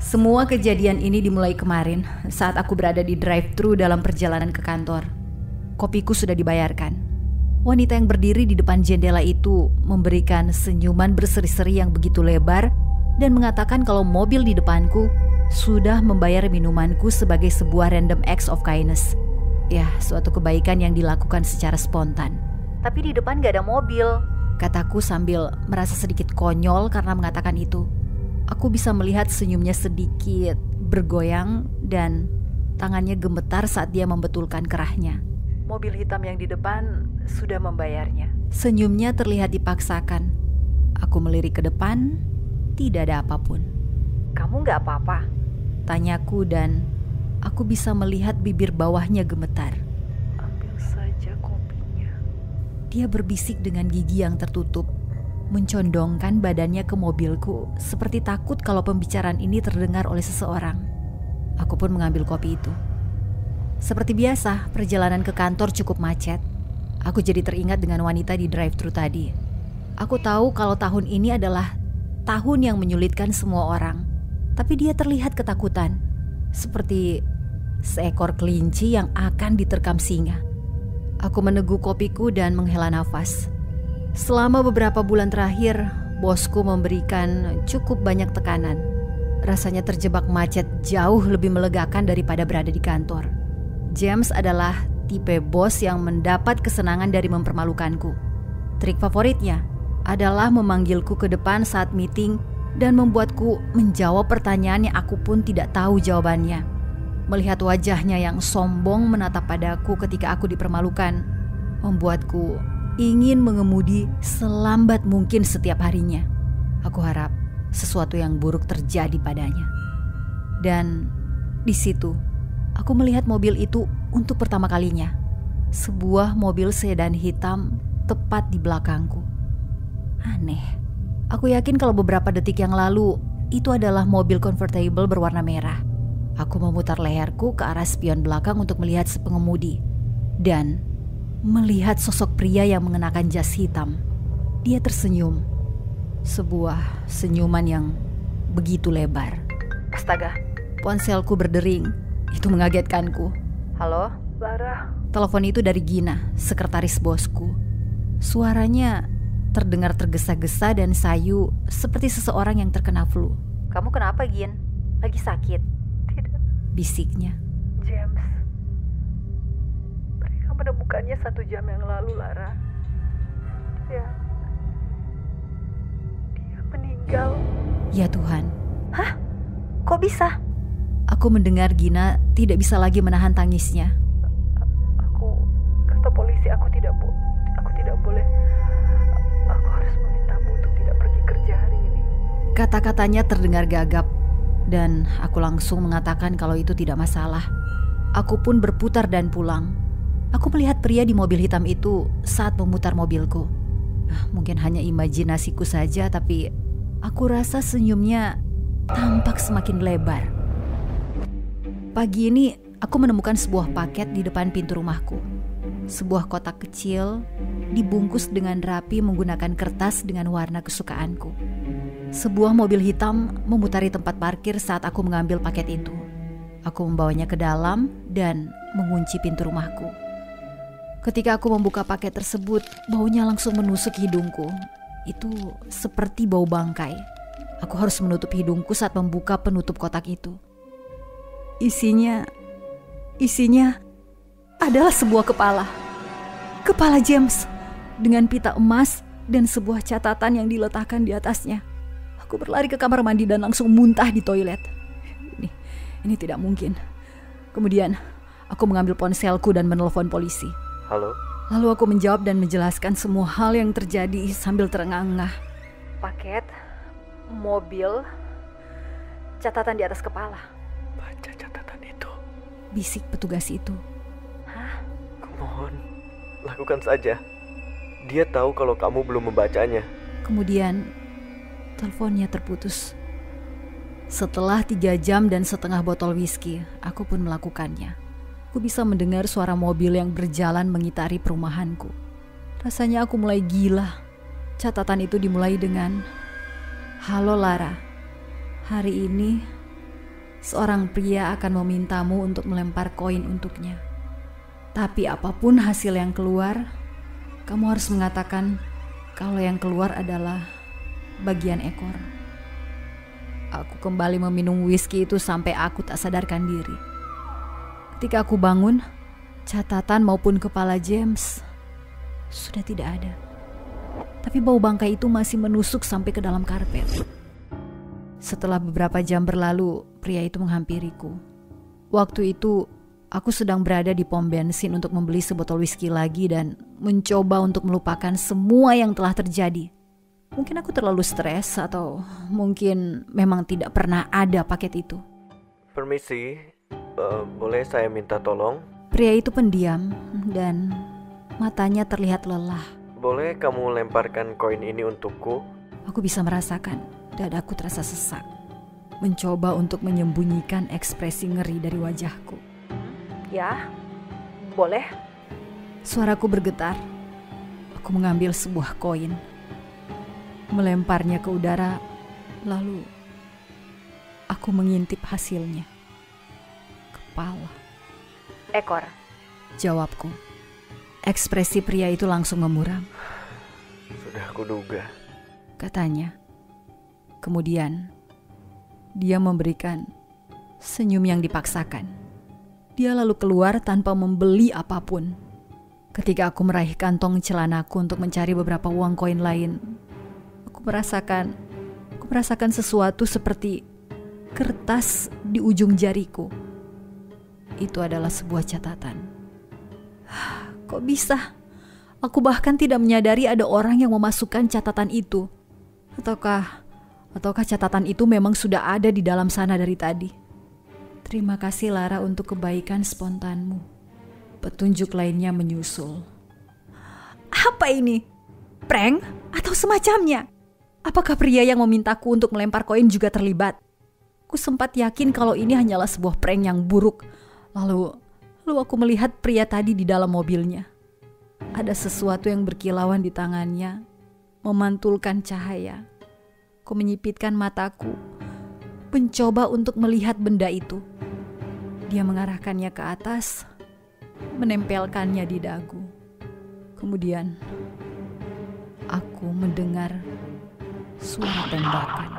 Semua kejadian ini dimulai kemarin saat aku berada di drive-thru dalam perjalanan ke kantor. Kopiku sudah dibayarkan. Wanita yang berdiri di depan jendela itu memberikan senyuman berseri-seri yang begitu lebar dan mengatakan kalau mobil di depanku sudah membayar minumanku sebagai sebuah random acts of kindness. Ya, suatu kebaikan yang dilakukan secara spontan. Tapi di depan gak ada mobil, kataku sambil merasa sedikit konyol karena mengatakan itu. Aku bisa melihat senyumnya sedikit bergoyang dan tangannya gemetar saat dia membetulkan kerahnya. Mobil hitam yang di depan sudah membayarnya. Senyumnya terlihat dipaksakan. Aku melirik ke depan, tidak ada apapun. Kamu gak apa-apa? Tanyaku dan aku bisa melihat bibir bawahnya gemetar. Ambil saja kopinya. Dia berbisik dengan gigi yang tertutup, mencondongkan badannya ke mobilku seperti takut kalau pembicaraan ini terdengar oleh seseorang. Aku pun mengambil kopi itu. Seperti biasa, perjalanan ke kantor cukup macet. Aku jadi teringat dengan wanita di drive-thru tadi. Aku tahu kalau tahun ini adalah tahun yang menyulitkan semua orang. Tapi dia terlihat ketakutan, seperti seekor kelinci yang akan diterkam singa. Aku meneguk kopiku dan menghela nafas. Selama beberapa bulan terakhir, bosku memberikan cukup banyak tekanan. Rasanya terjebak macet jauh lebih melegakan daripada berada di kantor. James adalah tipe bos yang mendapat kesenangan dari mempermalukanku. Trik favoritnya adalah memanggilku ke depan saat meeting dan membuatku menjawab pertanyaan yang aku pun tidak tahu jawabannya. Melihat wajahnya yang sombong menatap padaku ketika aku dipermalukan, membuatku ingin mengemudi selambat mungkin setiap harinya. Aku harap sesuatu yang buruk terjadi padanya. Dan di situ aku melihat mobil itu untuk pertama kalinya. Sebuah mobil sedan hitam tepat di belakangku. Aneh. Aku yakin kalau beberapa detik yang lalu itu adalah mobil convertible berwarna merah. Aku memutar leherku ke arah spion belakang untuk melihat si pengemudi dan melihat sosok pria yang mengenakan jas hitam. Dia tersenyum. Sebuah senyuman yang begitu lebar. Astaga, ponselku berdering. Itu mengagetkanku. Halo, Lara. Telepon itu dari Gina, sekretaris bosku. Suaranya terdengar tergesa-gesa dan sayu seperti seseorang yang terkena flu. Kamu kenapa, Gin? Lagi sakit? Tidak, bisiknya. James, mereka menemukannya 1 jam yang lalu, Lara. Dia meninggal. Ya Tuhan. Hah? Kok bisa? Aku mendengar Gina tidak bisa lagi menahan tangisnya. Kata polisi aku tidak boleh. Aku harus memintamu untuk tidak pergi kerja hari ini. Kata-katanya terdengar gagap dan aku langsung mengatakan kalau itu tidak masalah. Aku pun berputar dan pulang. Aku melihat pria di mobil hitam itu saat memutar mobilku. Mungkin hanya imajinasiku saja, tapi aku rasa senyumnya tampak semakin lebar. Pagi ini aku menemukan sebuah paket di depan pintu rumahku. Sebuah kotak kecil dibungkus dengan rapi menggunakan kertas dengan warna kesukaanku. Sebuah mobil hitam memutari tempat parkir saat aku mengambil paket itu. Aku membawanya ke dalam dan mengunci pintu rumahku. Ketika aku membuka paket tersebut, baunya langsung menusuk hidungku. Itu seperti bau bangkai. Aku harus menutup hidungku saat membuka penutup kotak itu. Isinya adalah sebuah kepala. Kepala James dengan pita emas dan sebuah catatan yang diletakkan di atasnya. Aku berlari ke kamar mandi dan langsung muntah di toilet. Ini tidak mungkin. Kemudian aku mengambil ponselku dan menelpon polisi. Halo? Lalu aku menjawab dan menjelaskan semua hal yang terjadi sambil terengah-engah. Paket, mobil, catatan di atas kepala. Baca catatan itu, bisik petugas itu. Hah? Kumohon, lakukan saja. Dia tahu kalau kamu belum membacanya. Kemudian teleponnya terputus. Setelah 3 jam dan setengah botol whisky, aku pun melakukannya. Aku bisa mendengar suara mobil yang berjalan mengitari perumahanku. Rasanya aku mulai gila. Catatan itu dimulai dengan, "Halo Lara, hari ini seorang pria akan memintamu untuk melempar koin untuknya. Tapi apapun hasil yang keluar, kamu harus mengatakan kalau yang keluar adalah bagian ekor. Aku kembali meminum whisky itu sampai aku tak sadarkan diri. Ketika aku bangun, catatan maupun kepala James sudah tidak ada. Tapi bau bangkai itu masih menusuk sampai ke dalam karpet. Setelah beberapa jam berlalu, pria itu menghampiriku. Waktu itu, aku sedang berada di pom bensin untuk membeli sebotol whisky lagi dan mencoba untuk melupakan semua yang telah terjadi. Mungkin aku terlalu stres atau mungkin memang tidak pernah ada paket itu. Permisi, boleh saya minta tolong? Pria itu pendiam dan matanya terlihat lelah. Boleh kamu lemparkan koin ini untukku? Aku bisa merasakan dadaku terasa sesak. Mencoba untuk menyembunyikan ekspresi ngeri dari wajahku. Ya, boleh. Suaraku bergetar. Aku mengambil sebuah koin, melemparnya ke udara, lalu aku mengintip hasilnya. Kepala. Ekor. Jawabku. Ekspresi pria itu langsung memuram. Sudah kuduga, katanya. Kemudian dia memberikan senyum yang dipaksakan. Dia lalu keluar tanpa membeli apapun. Ketika aku meraih kantong celanaku untuk mencari beberapa uang koin lain, aku merasakan sesuatu seperti kertas di ujung jariku. Itu adalah sebuah catatan. Kok bisa? Aku bahkan tidak menyadari ada orang yang memasukkan catatan itu. Ataukah catatan itu memang sudah ada di dalam sana dari tadi? Terima kasih Lara untuk kebaikan spontanmu. Petunjuk lainnya menyusul. Apa ini? Prank atau semacamnya? Apakah pria yang memintaku untuk melempar koin juga terlibat? Ku sempat yakin kalau ini hanyalah sebuah prank yang buruk. Lalu aku melihat pria tadi di dalam mobilnya. Ada sesuatu yang berkilauan di tangannya, memantulkan cahaya. Ku menyipitkan mataku, mencoba untuk melihat benda itu. Dia mengarahkannya ke atas, menempelkannya di dagu. Kemudian, aku mendengar suara tembakan.